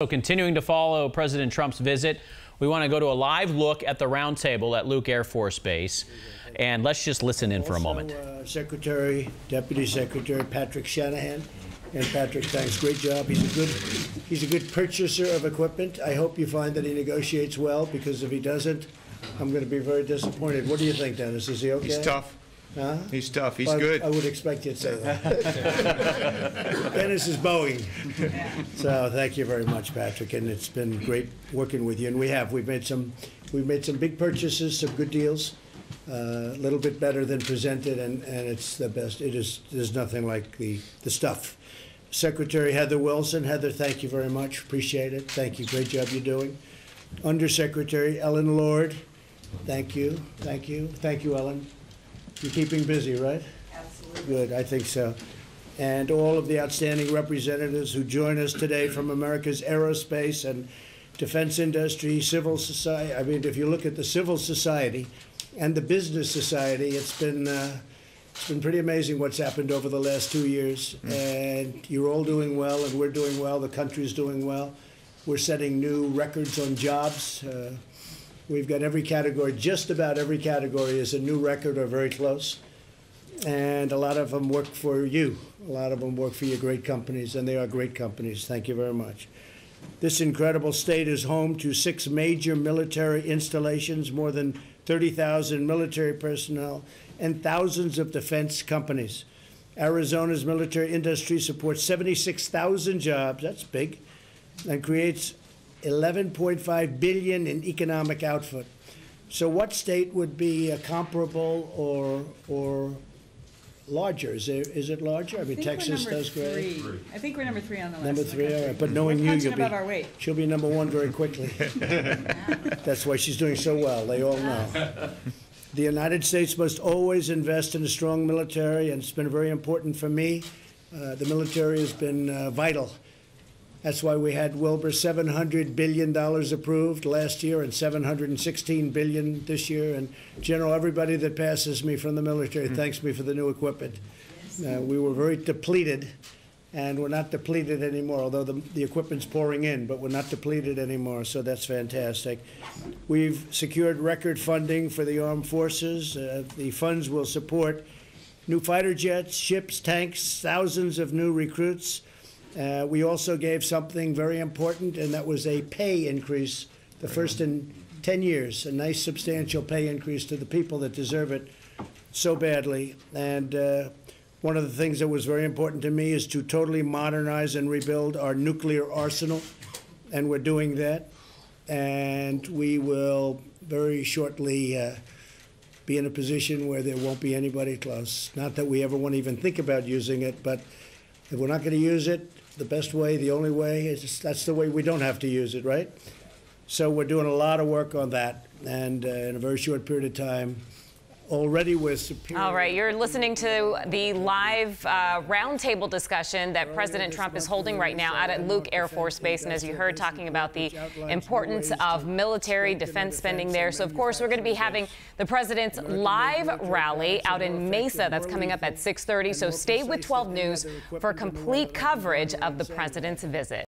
So continuing to follow President Trump's visit, we want to go to a live look at the roundtable at Luke Air Force Base. And let's just listen in for a moment. Deputy Secretary Patrick Shanahan. And Patrick, thanks. Great job. He's a good purchaser of equipment. I hope you find that he negotiates well, because if he doesn't, I'm going to be very disappointed. What do you think, Dennis? Is he okay? He's tough. Huh? He's tough. He's good. I would expect you to say that. Dennis is Boeing. So thank you very much, Patrick, and it's been great working with you. And we've made some big purchases, some good deals, a little bit better than presented, and it's the best. There's nothing like the stuff. Secretary Heather Wilson. Heather, thank you very much. Appreciate it. Thank you. Great job you're doing. Undersecretary Ellen Lord. Thank you. Thank you. Thank you, Ellen. You're keeping busy, right? Absolutely. Good, I think so. And all of the outstanding representatives who join us today from America's aerospace and defense industry, civil society. I mean, if you look at the civil society and the business society, it's been pretty amazing what's happened over the last 2 years. And you're all doing well, and we're doing well. The country's doing well. We're setting new records on jobs. We've got every category, just about every category is a new record or very close. And a lot of them work for you. A lot of them work for your great companies, and they are great companies. Thank you very much. This incredible state is home to 6 major military installations, more than 30,000 military personnel, and thousands of defense companies. Arizona's military industry supports 76,000 jobs, that's big, and creates $11.5 billion in economic output. So what state would be comparable or larger? Is it larger? I mean, Texas does great. I think we're number 3 on the list. Number 3, all right. But knowing you, she'll be number 1 very quickly. That's why she's doing so well. They all know. The United States must always invest in a strong military, and it's been very important for me. The military has been vital. That's why we had Wilbur $700 billion approved last year and $716 billion this year. And General, everybody that passes me from the military thanks me for the new equipment. We were very depleted, and we're not depleted anymore, although the equipment's pouring in, but we're not depleted anymore, so that's fantastic. We've secured record funding for the armed forces. The funds will support new fighter jets, ships, tanks, thousands of new recruits. We also gave something very important, and that was a pay increase, the first in 10 years, a nice substantial pay increase to the people that deserve it so badly. And one of the things that was very important to me is to totally modernize and rebuild our nuclear arsenal, and we're doing that. And we will very shortly be in a position where there won't be anybody close. Not that we ever want to even think about using it, but if we're not going to use it, the best way, the only way, is that's the way we don't have to use it, right? So we're doing a lot of work on that, and in a very short period of time, already with superior... All right, you're listening to the live roundtable discussion that President Trump is holding right now out at Luke Air Force Base, and as you heard, talking about the importance of military defense spending there. So, of course, we're going to be having the president's live rally out in Mesa. That's coming up at 6:30, so stay with 12 News for complete coverage of the president's visit.